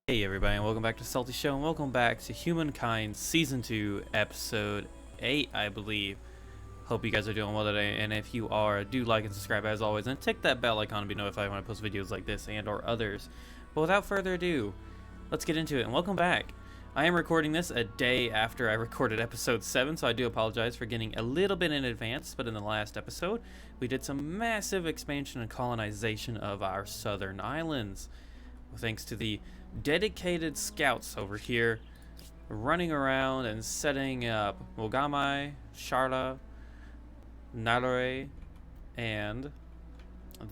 Hey everybody, and welcome back to SaltyyShow, and welcome back to Humankind Season 2, Episode 8, I believe. Hope you guys are doing well today, and if you are, do like and subscribe as always, and tick that bell icon to be notified when I post videos like this and or others. But without further ado, let's get into it, and welcome back. I am recording this a day after I recorded Episode 7, so I do apologize for getting a little bit in advance, but in the last episode, we did some massive expansion and colonization of our southern islands. Thanks to the dedicated scouts over here running around and setting up Mogamai, Sharla, Nalore, and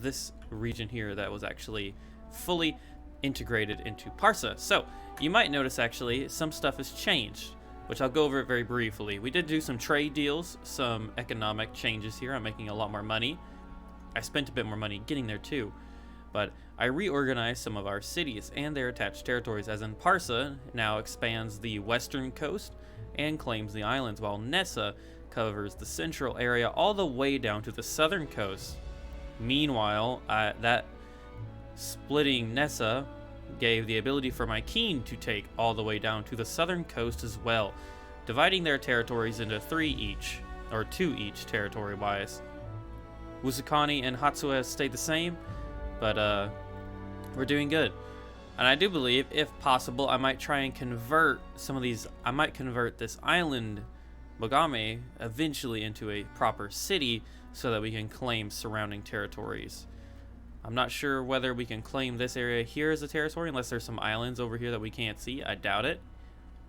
this region here that was actually fully integrated into Parsa. So you might notice actually some stuff has changed, which I'll go over it very briefly. We did do some trade deals, some economic changes here. I'm making a lot more money. I spent a bit more money getting there too. But I reorganized some of our cities and their attached territories, as in Parsa now expands the western coast and claims the islands, while Nessa covers the central area all the way down to the southern coast. Meanwhile, that splitting Nessa gave the ability for my king to take all the way down to the southern coast as well, dividing their territories into 3 each, or 2 each territory-wise. Wusukani and Hatsue stayed the same, but we're doing good. And I do believe, if possible, I might try and convert some of these. I might convert this island, Mogame, eventually into a proper city so that we can claim surrounding territories. I'm not sure whether we can claim this area here as a territory unless there's some islands over here that we can't see. I doubt it,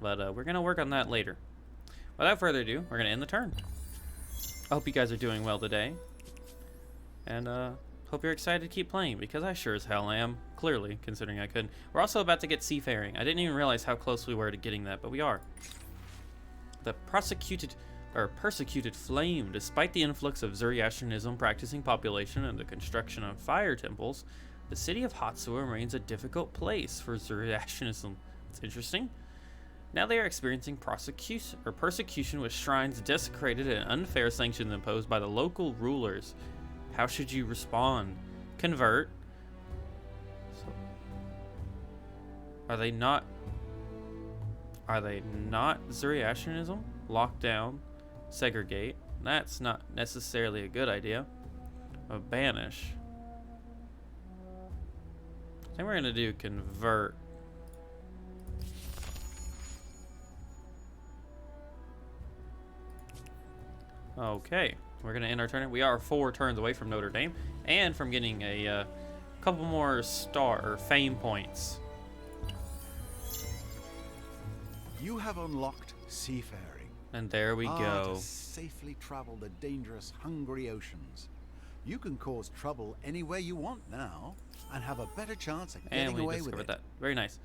but we're going to work on that later. Without further ado, we're going to end the turn. I hope you guys are doing well today. And hope you're excited to keep playing, because I sure as hell am, clearly, considering I couldn't. We're also about to get Seafaring. I didn't even realize how close we were to getting that, but we are. The persecuted flame. Despite the influx of Zoroastrianism practicing population and the construction of fire temples, the city of Hatsue remains a difficult place for Zoroastrianism. It's interesting. Now they are experiencing persecution with shrines desecrated and unfair sanctions imposed by the local rulers. How should you respond? Convert. So, are they not Zoroastrianism? Lock down. Segregate. That's not necessarily a good idea. Banish. I think we're gonna do convert. Okay. We're going to end our turn. We are 4 turns away from Notre Dame and from getting a couple more fame points. You have unlocked Seafaring. And there we go. To safely travel the dangerous, hungry oceans. You can cause trouble anywhere you want now and have a better chance at getting away with it. That. Very nice.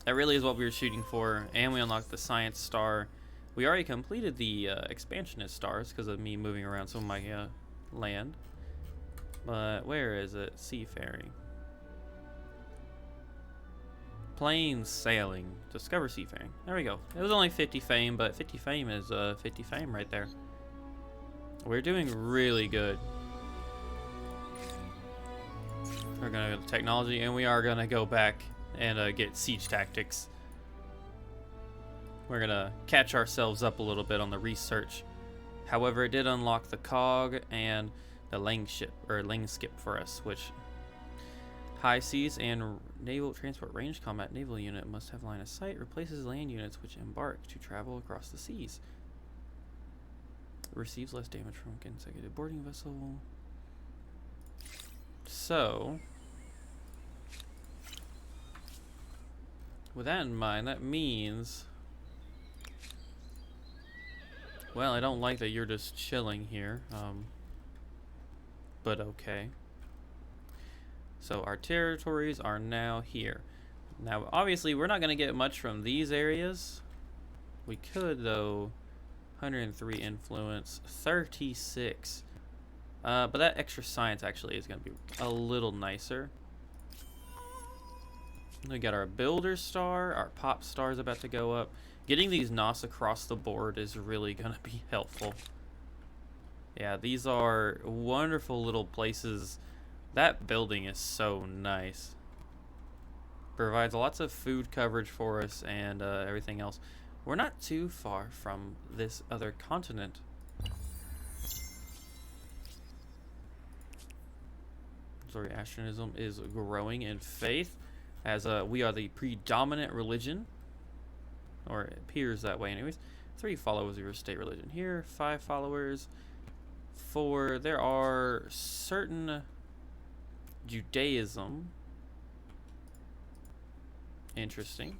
That really is what we were shooting for, and we unlocked the Science Star. We already completed the expansionist stars because of me moving around some of my land. But where is it? Seafaring. Plain sailing. Discover Seafaring. There we go. It was only 50 fame, but 50 fame is 50 fame right there. We're doing really good. We're going to go to technology, and we are going to go back and get siege tactics. We're gonna catch ourselves up a little bit on the research. However, it did unlock the cog and the lang skip for us, which high seas and naval transport range combat naval unit must have line of sight, replaces land units which embark to travel across the seas. Receives less damage from consecutive boarding vessel. So with that in mind, that means, well, I don't like that you're just chilling here, but okay. So our territories are now here. Now, obviously, we're not going to get much from these areas. We could, though. 103 influence, 36. But that extra science actually is going to be a little nicer. We got our builder star, our pop star is about to go up. Getting these NOS across the board is really going to be helpful. Yeah, these are wonderful little places That building is so nice. Provides lots of food coverage for us and everything else. We're not too far from this other continent. Zoroastrianism is growing in faith as we are the predominant religion, or it appears that way anyways. 3 followers of your state religion here, 5 followers. 4, there are certain Judaism. Interesting.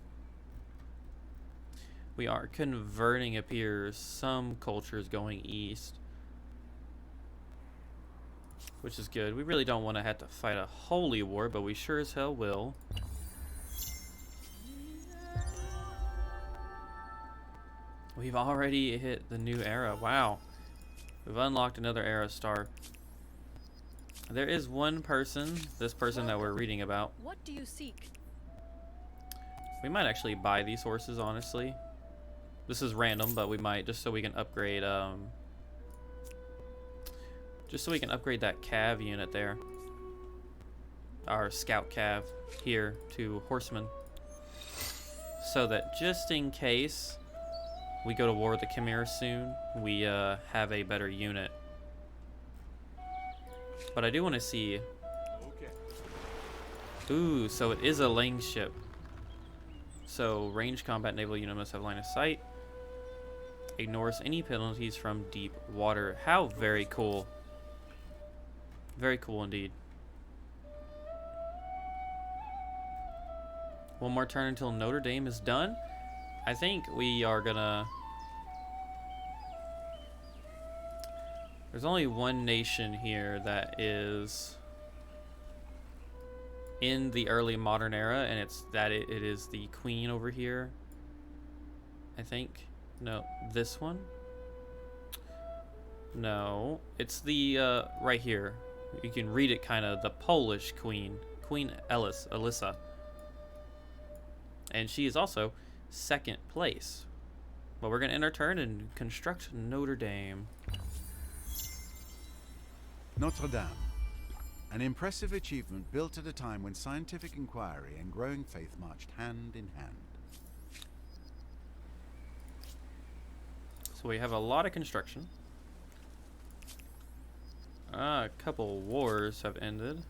We are converting, appears, some cultures going east, which is good. We really don't want to have to fight a holy war, but we sure as hell will. We've already hit the new era. Wow. We've unlocked another era star. There is one person, this person that we're reading about. What do you seek? We might actually buy these horses, honestly. This is random, but we might, just so we can upgrade, just so we can upgrade that cav unit there. Our scout cav here to horseman. So that just in case we go to war with the Chimera soon, we have a better unit. But I do want to see... Ooh, so it is a Lang ship. So, range combat naval unit must have line of sight. Ignores any penalties from deep water. How very cool. Very cool indeed. One more turn until Notre Dame is done. I think we are gonna... There's only one nation here that is in the early modern era, and it's that it is the queen over here. I think. No, this one? No, it's the right here. You can read it kind of, the Polish queen, Queen Alyssa. And she is also 2nd place. But we're gonna end our turn and construct Notre Dame. Notre Dame. An impressive achievement built at a time when scientific inquiry and growing faith marched hand in hand. So we have a lot of construction. A couple wars have ended.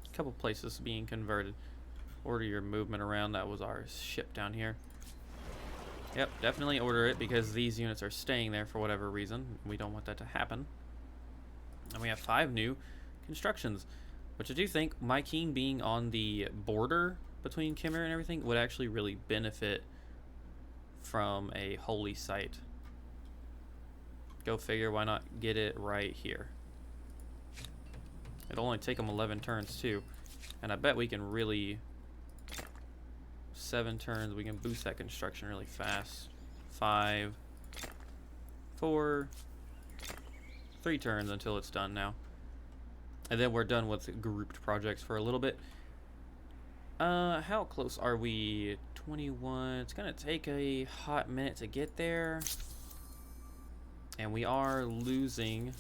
A couple places being converted. Order your movement around. That was our ship down here. Yep, definitely order it because these units are staying there for whatever reason. We don't want that to happen. And we have 5 new constructions, which I do think my king being on the border between Chimera and everything would actually really benefit from a holy site. Go figure, why not get it right here? It'll only take them 11 turns too. And I bet we can really... 7 turns, we can boost that construction really fast. 5, 4, 3 turns until it's done now. And then we're done with grouped projects for a little bit. How close are we? 21. It's gonna take a hot minute to get there. And we are losing.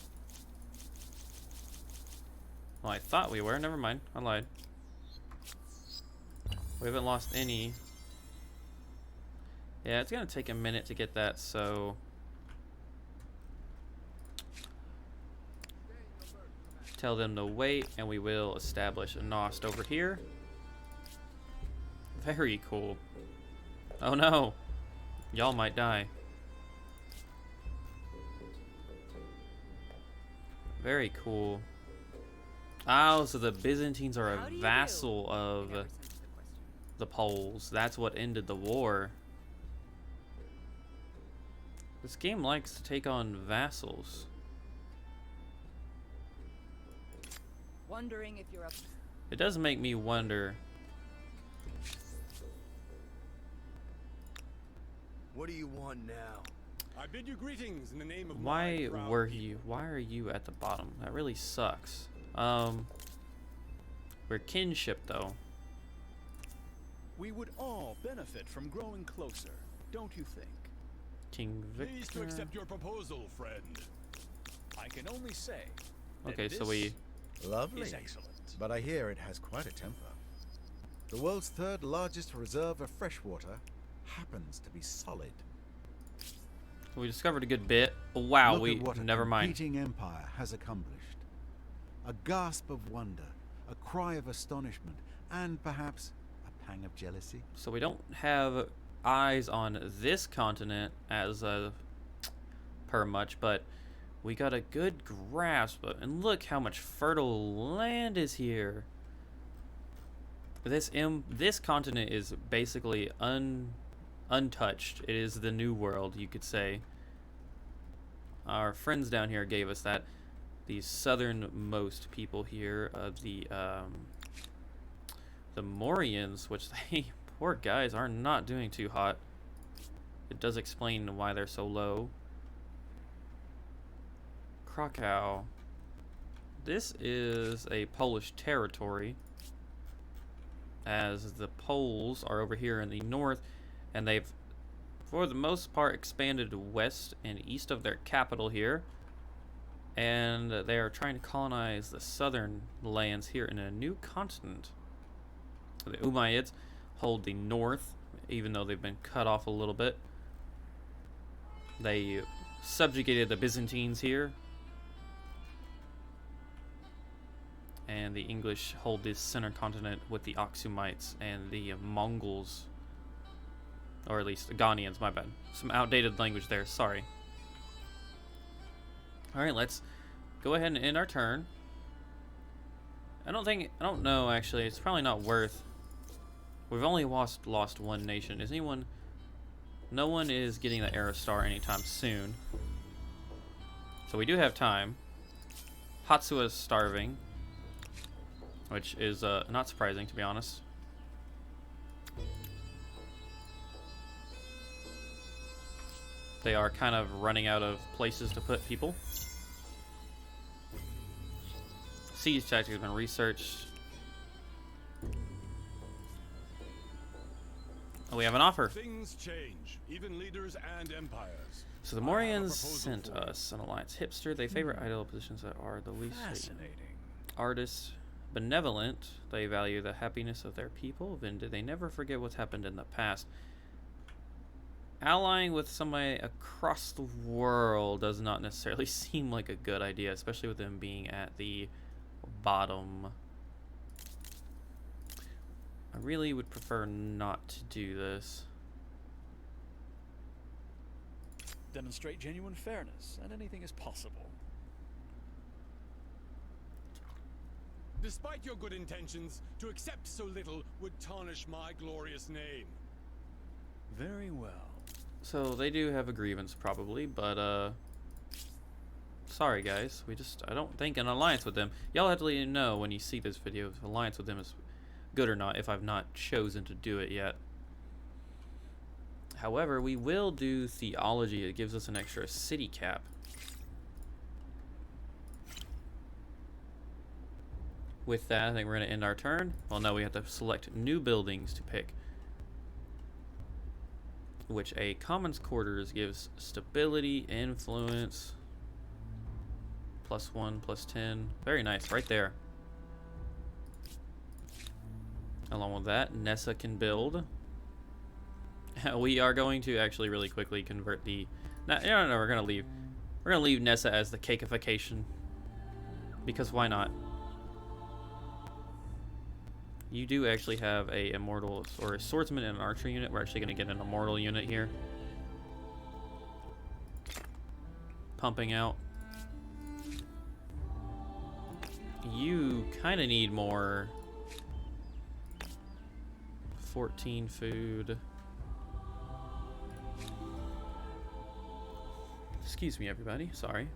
Well, I thought we were. Never mind. I lied. We haven't lost any. Yeah, it's gonna take a minute to get that, so tell them to wait, and we will establish a Nost over here. Very cool. Oh no, y'all might die. Very cool. Oh, so the Byzantines are a vassal of the Poles. That's what ended the war. This game likes to take on vassals. Wondering if you're up. It does make me wonder. What do you want now? I bid you greetings in the name of Why my proud were people. you? Why are you at the bottom? That really sucks. We're kinship though. We would all benefit from growing closer, don't you think? King Pleased to Victor. accept your proposal, friend. I can only say Okay, so we... Lovely. Is excellent. But I hear it has quite a temper. The world's third largest reserve of freshwater happens to be solid. We discovered a good bit. Wow, Look at what a never mind. competing empire has accomplished. A gasp of wonder, a cry of astonishment, and perhaps a pang of jealousy. So we don't have eyes on this continent as per much, but we got a good grasp. And look how much fertile land is here. This continent is basically untouched. It is the new world, you could say. Our friends down here gave us that. These southernmost people here, the Morians, which they, poor guys, are not doing too hot. It does explain why they're so low. Krakow. This is a Polish territory, as the Poles are over here in the north, and they've, for the most part, expanded west and east of their capital here, and they are trying to colonize the southern lands here in a new continent. The Umayyads hold the north, even though they've been cut off a little bit. They subjugated the Byzantines here, and the English hold this center continent with the Aksumites and the Mongols, or at least the Ghanaians, my bad. Some outdated language there, sorry. Alright, let's go ahead and end our turn. I don't know actually, it's probably not worth. We've only lost one nation. Is anyone, no one is getting the Era Star anytime soon. So we do have time. Hatsua is starving, which is not surprising, to be honest. They are kind of running out of places to put people. Siege tactics has been researched. Oh, we have an offer. Things change, even leaders and empires. So the I have a Morians proposal sent for you. us an alliance hipster. They favor ideal positions that are the least Fascinating. artists. Benevolent. They value the happiness of their people. Then do they never forget what's happened in the past? Allying with somebody across the world does not necessarily seem like a good idea, especially with them being at the bottom. I really would prefer not to do this. Demonstrate genuine fairness, and anything is possible. Despite your good intentions, to accept so little would tarnish my glorious name. Very well. So they do have a grievance probably, but sorry guys, I don't think an alliance with them. Y'all have to let me know when you see this video if alliance with them is good or not, if I've not chosen to do it yet. However, we will do theology. It gives us an extra city cap. With that, I think we're going to end our turn. Well, no, we have to select new buildings to pick. Which a commons quarters gives stability, influence, +1, +10. Very nice, right there. Along with that, Nessa can build. We are going to actually really quickly convert the... No, we're going to leave. We're going to leave Nessa as the cakeification. Because why not? You do actually have a immortal or a swordsman and an archer unit. We're actually going to get an immortal unit here. Pumping out. You kind of need more. 14 food. Excuse me, everybody. Sorry.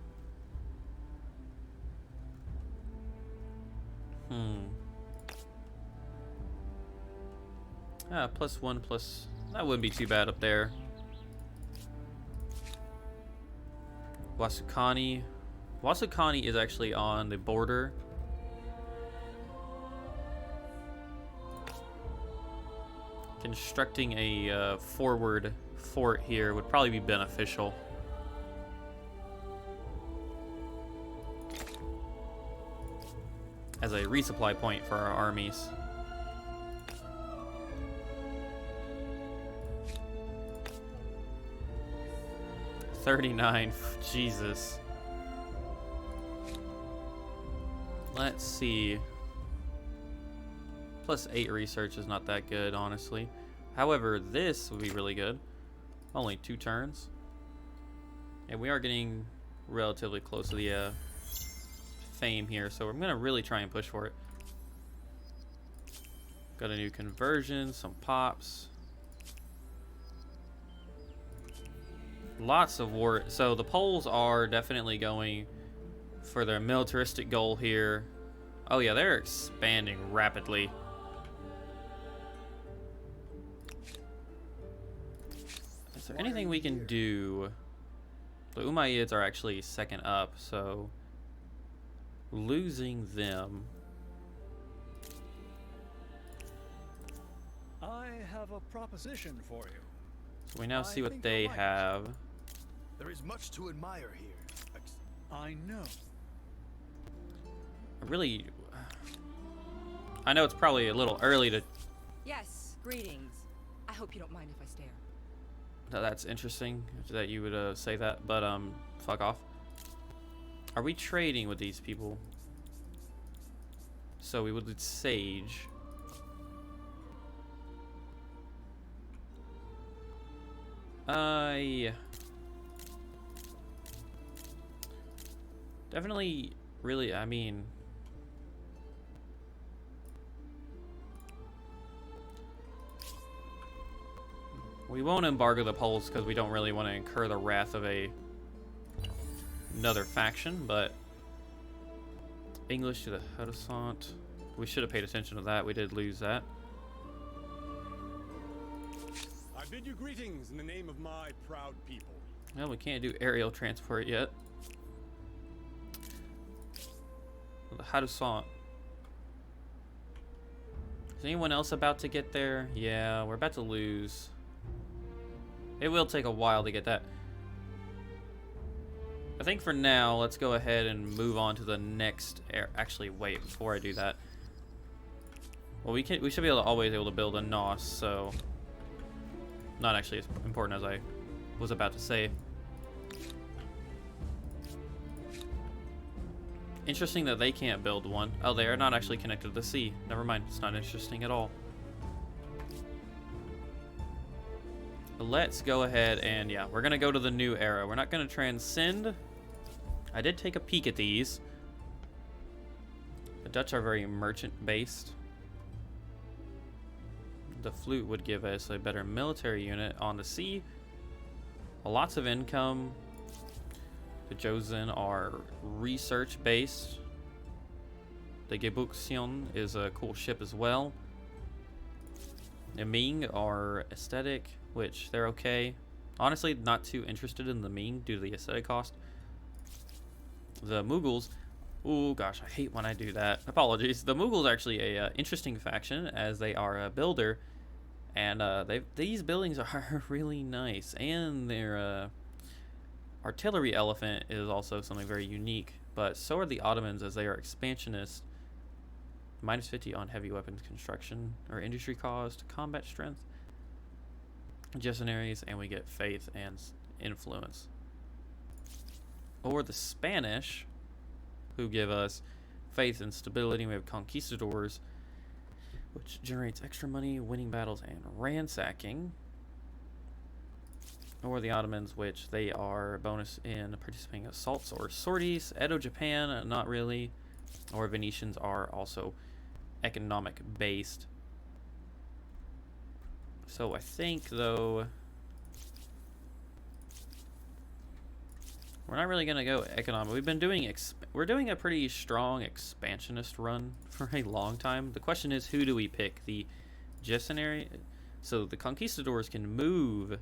+1 plus... That wouldn't be too bad up there. Wasukani. Wasukani is actually on the border. Constructing a forward fort here would probably be beneficial. as a resupply point for our armies. $39, Jesus. Let's see. Plus 8 research is not that good, honestly. However, this would be really good. Only 2 turns. And we are getting relatively close to the fame here, so I'm gonna really try and push for it. Got a new conversion, some pops. Lots of war. So the Poles are definitely going for their militaristic goal here. Oh yeah, they're expanding rapidly. Is there anything we can do? The Umayyads are actually second up, so losing them. I have a proposition for you. So we now see I what think they you'll like it. have. There is much to admire here. I know. I know it's probably a little early to. Yes, greetings. I hope you don't mind if I stare. That's interesting that you would say that, but fuck off. Are we trading with these people? So we would do sage. Yeah. Definitely, really, I mean, we won't embargo the Poles because we don't really want to incur the wrath of another faction, but English to the Huttissant. We should have paid attention to that. We did lose that. I bid you greetings in the name of my proud people. Well, we can't do aerial transport yet. The Huttissant. Is anyone else about to get there? Yeah, we're about to lose. It will take a while to get that. I think for now, let's go ahead and move on to the next actually, wait, before I do that. Well, we should be always able to build a NOS, so not actually as important as I was about to say. Interesting that they can't build one. Oh, they are not actually connected to the sea. Never mind, it's not interesting at all. Let's go ahead and, yeah, we're gonna go to the new era. We're not gonna transcend. I did take a peek at these. The Dutch are very merchant-based. The flute would give us a better military unit on the sea. Lots of income. The Joseon are research-based. The Gebuxion is a cool ship as well. The Ming are aesthetic, which they're okay. Honestly, not too interested in the Ming due to the aesthetic cost. The Mughals, oh gosh, I hate when I do that. Apologies. The Mughals are actually a interesting faction as they are a builder, and these buildings are really nice, and their artillery elephant is also something very unique. But so are the Ottomans as they are expansionist. Minus 50 on heavy weapons construction or industry cost, combat strength, Gestionaries, and we get faith and influence. Or the Spanish, who give us faith and stability. We have conquistadors, which generates extra money, winning battles, and ransacking. Or the Ottomans, which they are bonus in participating in assaults or sorties. Edo Japan, not really. Or Venetians are also economic based. So I think, though, we're not really gonna go economic. We've been doing we're doing a pretty strong expansionist run for a long time. The question is, who do we pick? The Gestionary. So the conquistadors can move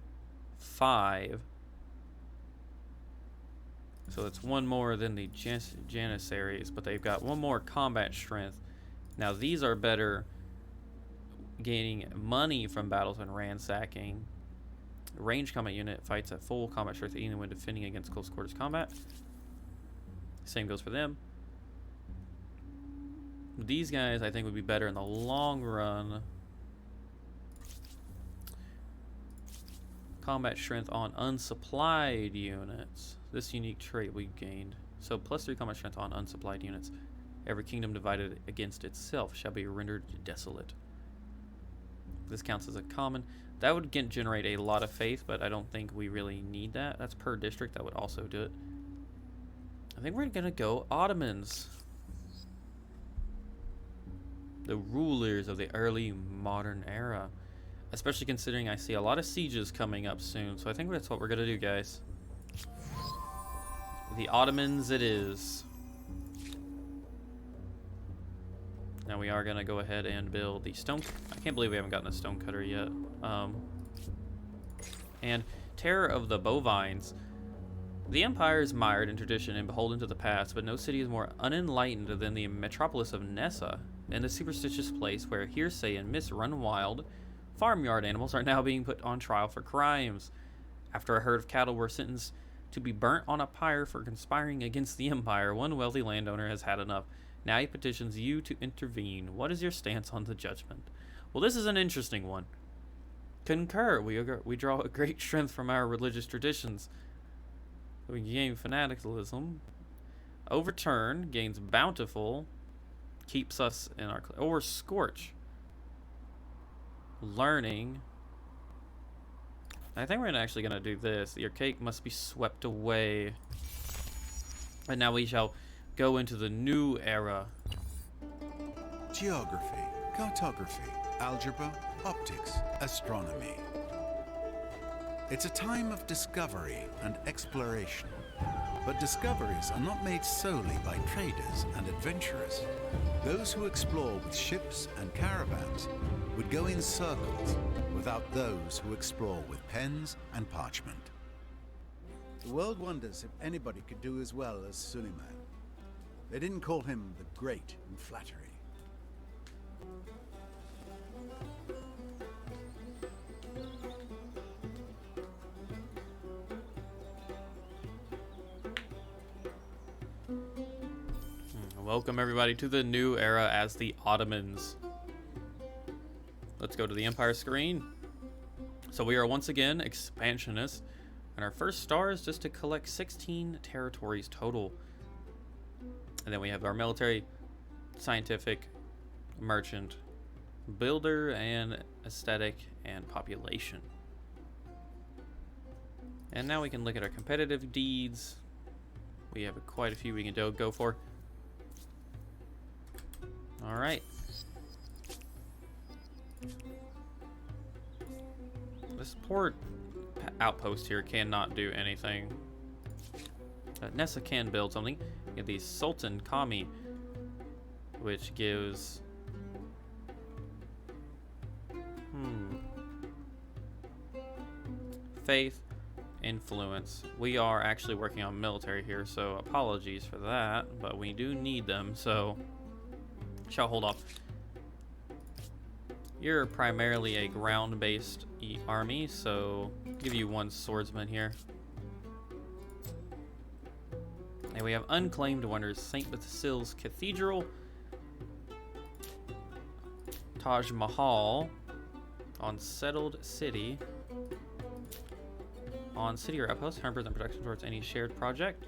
5. So it's one more than the Janissaries, but they've got one more combat strength. Now these are better gaining money from battles and ransacking. Range combat unit fights at full combat strength even when defending against close quarters combat. Same goes for them. These guys, I think, would be better in the long run. Combat strength on unsupplied units. This unique trait we gained. So +3 combat strength on unsupplied units. Every kingdom divided against itself shall be rendered desolate. This counts as a common. That would generate a lot of faith, but I don't think we really need that. That's per district. That would also do it. I think we're gonna go Ottomans. The rulers of the early modern era. Especially considering I see a lot of sieges coming up soon. So I think that's what we're gonna do, guys. The Ottomans it is. Now we are gonna go ahead and build the stone. I can't believe we haven't gotten a stone cutter yet. And terror of the bovines. The empire is mired in tradition and beholden to the past, but no city is more unenlightened than the metropolis of Nessa, and the superstitious place where hearsay and myths run wild. Farmyard animals are now being put on trial for crimes. After a herd of cattle were sentenced to be burnt on a pyre for conspiring against the empire, one wealthy landowner has had enough. Now he petitions you to intervene. What is your stance on the judgment? Well, this is an interesting one. Concur. We draw a great strength from our religious traditions. We gain fanaticism. Overturn gains bountiful. Keeps us in our... Or scorch. Learning. I think we're actually going to do this. Your cake must be swept away. And now we shall go into the new era. Geography, cartography, algebra, optics, astronomy. It's a time of discovery and exploration. But discoveries are not made solely by traders and adventurers. Those who explore with ships and caravans would go in circles without those who explore with pens and parchment. The world wonders if anybody could do as well as Suleiman. They didn't call him the Great in flattery. Welcome everybody to the new era as the Ottomans. Let's go to the Empire screen. So we are once again expansionists, and our first star is just to collect 16 territories total. And then we have our military, scientific, merchant, builder, and aesthetic, and population. And now we can look at our competitive deeds. We have quite a few we can go for. All right. This poor outpost here cannot do anything. Nessa can build something. We have the Sultan Kami, which gives... faith, influence. We are actually working on military here, so apologies for that, but we do need them, so... shall hold off. You're primarily a ground-based army, so I'll give you one swordsman here. And we have unclaimed wonders: St. Basil's Cathedral, Taj Mahal, on settled city, on city or outpost, 100% protection towards any shared project.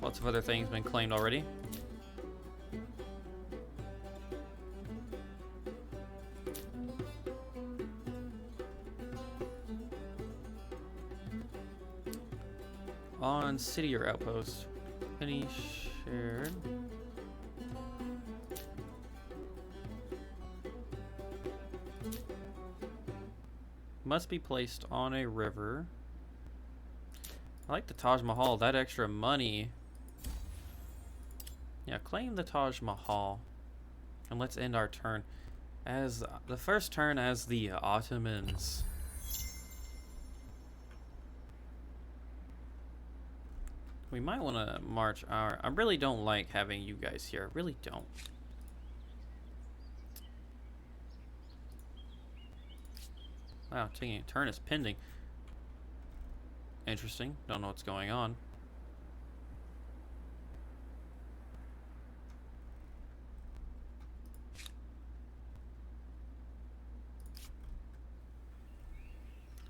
Lots of other things been claimed already. On city or outpost, any shared. Must be placed on a river. I like the Taj Mahal. That extra money. Yeah, claim the Taj Mahal. And let's end our turn as the first turn as the Ottomans. We might want to march our... I really don't like having you guys here. I really don't. Wow, taking a turn is pending. Interesting. Don't know what's going on.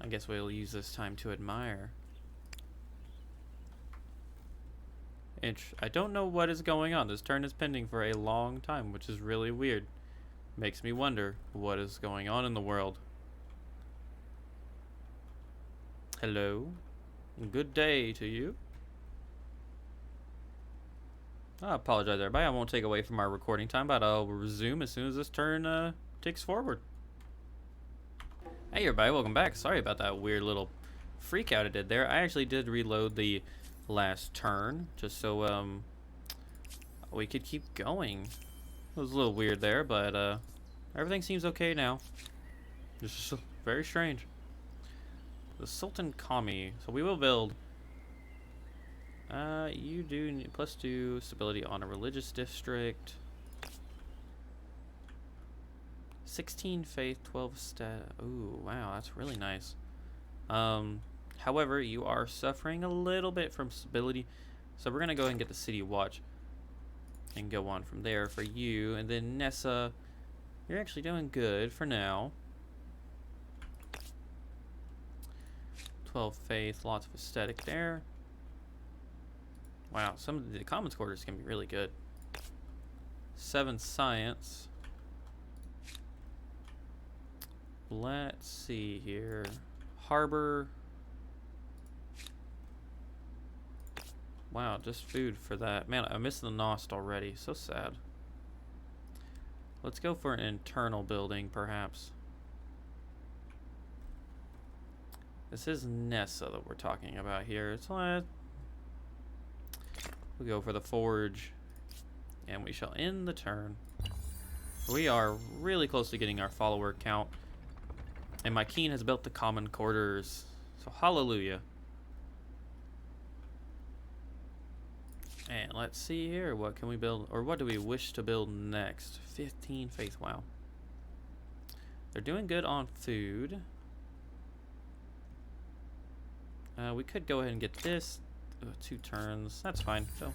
I guess we'll use this time to admire. I don't know what is going on. This turn is pending for a long time, which is really weird. Makes me wonder what is going on in the world. Hello. Good day to you. I apologize, everybody. I won't take away from our recording time, but I'll resume as soon as this turn ticks forward. Hey, everybody. Welcome back. Sorry about that weird little freak out I did there. I actually did reload the last turn just so we could keep going. It was a little weird there, but everything seems okay now. Just very strange. The Sultan Kami. So we will build. You do need +2 stability on a religious district. 16 faith, 12 stat. Ooh, wow, that's really nice. However, you are suffering a little bit from stability, so we're gonna go ahead and get the city watch and go on from there for you. And then Nessa, you're actually doing good for now. 12 faith, lots of aesthetic there. Wow, some of the commons quarters can be really good. 7 science. Let's see here. Harbor. Wow, just food for that. Man, I missed the Nost already. So sad. Let's go for an internal building, perhaps. This is Nessa that we're talking about here. So we'll go for the forge, and we shall end the turn. We are really close to getting our follower count, and my king has built the common quarters. So hallelujah. And let's see here, what can we build, or what do we wish to build next? 15 faith, wow. They're doing good on food. We could go ahead and get this. 2 turns, that's fine. So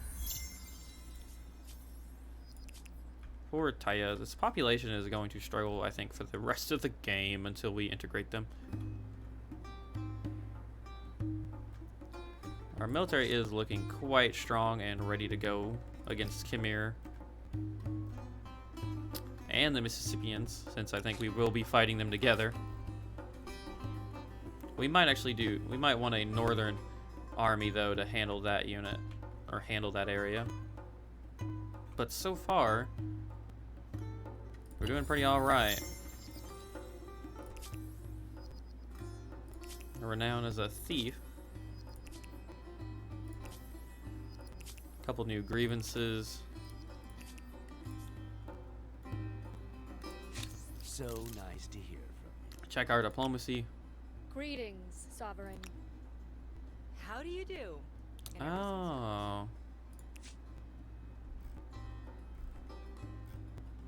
for Taya, this population is going to struggle, I think, for the rest of the game until we integrate them. Our military is looking quite strong and ready to go against Khmer and the Mississippians, since I think we will be fighting them together. We might want a northern army, though, to handle that unit, or handle that area. But so far, we're doing pretty alright. Renowned as a thief. Couple new grievances. So nice to hear from you. Check our diplomacy. Greetings, Sovereign. How do you do? Oh.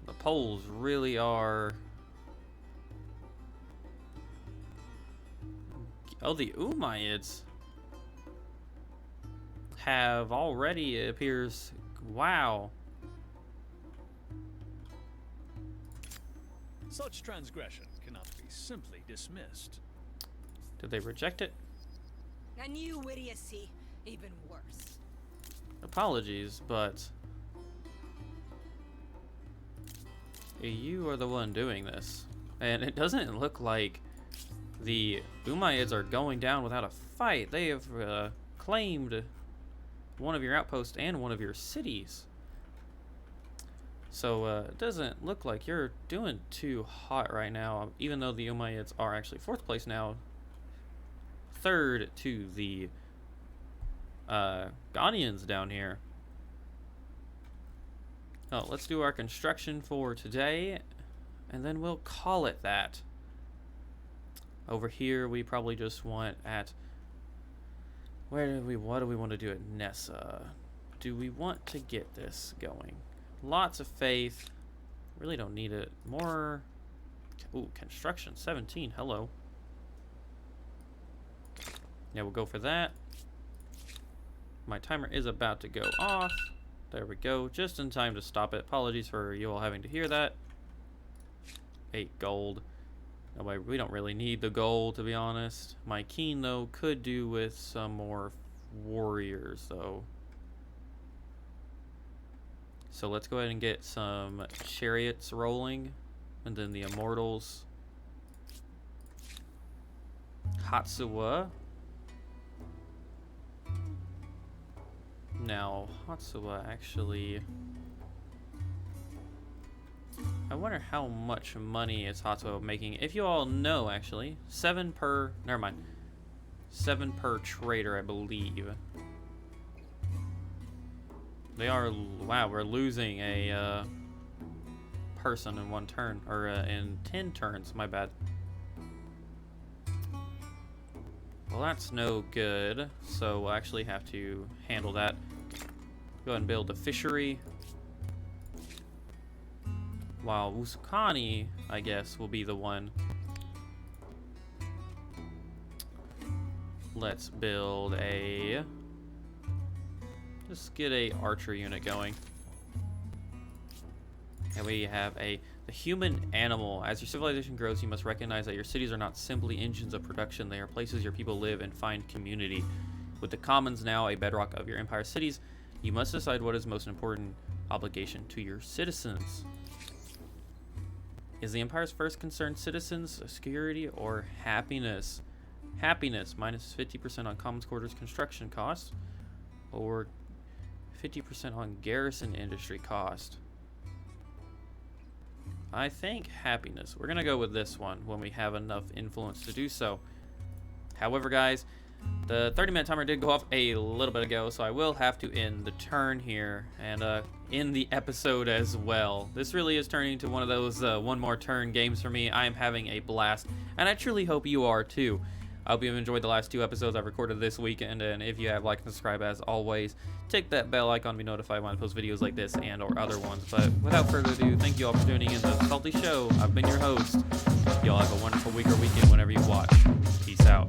The Poles really are... Oh, the Umayyads have already, it appears... Wow. Such transgression cannot be simply dismissed. Did they reject it? And you idiocy, even worse. Apologies, but... You are the one doing this. And it doesn't look like the Umayyads are going down without a fight. They have claimed one of your outposts and one of your cities. So it doesn't look like you're doing too hot right now, even though the Umayyads are actually 4th place now. 3rd to the Ghanaians down here. Oh, let's do our construction for today, and then we'll call it that. Over here, we probably just want at... what do we want to do at Nessa? Do we want to get this going? Lots of faith. Really don't need it. More... Ooh, construction. 17. Hello. Yeah, we'll go for that. My timer is about to go off. There we go. Just in time to stop it. Apologies for you all having to hear that. 8 gold. We don't really need the gold, to be honest. My keen, though, could do with some more warriors, though. So let's go ahead and get some chariots rolling. And then the immortals. Hatsuwa. Now, Hatsuwa actually... I wonder how much money is Hatsuwa making. If you all know, actually. 7 per... Never mind. 7 per trader, I believe. They are... Wow, we're losing a person in 1 turn. Or in 10 turns, my bad. Well, that's no good. So we'll actually have to handle that. Go ahead and build a fishery. While Usukani, I guess, will be the one. Let's build a... Just get a archer unit going. And we have the human animal. As your civilization grows, you must recognize that your cities are not simply engines of production. They are places your people live and find community. With the commons now a bedrock of your empire cities, you must decide what is most important obligation to your citizens. Is the empire's first concern citizens, security, or happiness? Happiness, minus 50% on commons quarters construction cost, or 50% on garrison industry cost. I think happiness. We're gonna go with this one when we have enough influence to do so. However, guys, the 30-minute timer did go off a little bit ago, so I will have to end the turn here and end the episode as well. This really is turning into one of those one more turn games for me. I am having a blast, and I truly hope you are too. I hope you've enjoyed the last 2 episodes I've recorded this weekend, and if you have, like and subscribe as always. Tick that bell icon to be notified when I post videos like this and or other ones. But without further ado, thank you all for tuning in to the Salty Show. I've been your host. Y'all have a wonderful week or weekend whenever you watch. Peace out.